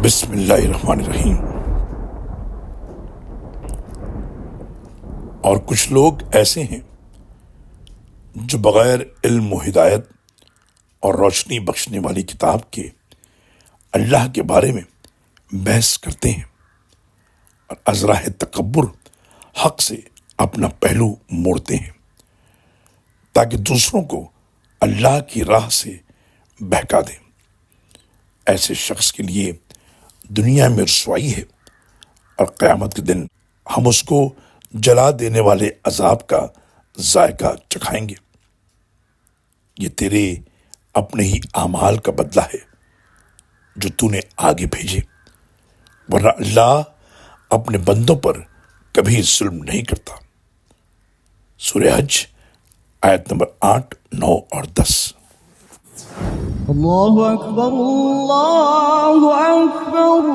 بسم اللہ الرحمن الرحیم۔ اور کچھ لوگ ایسے ہیں جو بغیر علم و ہدایت اور روشنی بخشنے والی کتاب کے اللہ کے بارے میں بحث کرتے ہیں اور ازراہ تکبر حق سے اپنا پہلو موڑتے ہیں تاکہ دوسروں کو اللہ کی راہ سے بہکا دیں۔ ایسے شخص کے لیے دنیا میں رسوائی ہے اور قیامت کے دن ہم اس کو جلا دینے والے عذاب کا ذائقہ چکھائیں گے۔ یہ تیرے اپنے ہی اعمال کا بدلہ ہے جو تو نے آگے بھیجے، ورنہ اللہ اپنے بندوں پر کبھی ظلم نہیں کرتا۔ سورہ حج آیت نمبر 8، 9 اور 10۔ اللہ اکبر اللہ اکبر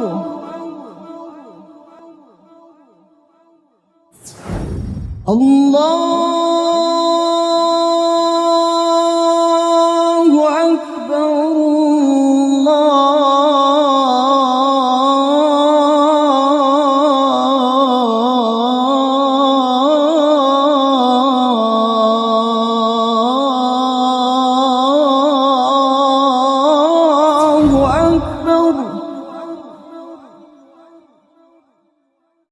اللہ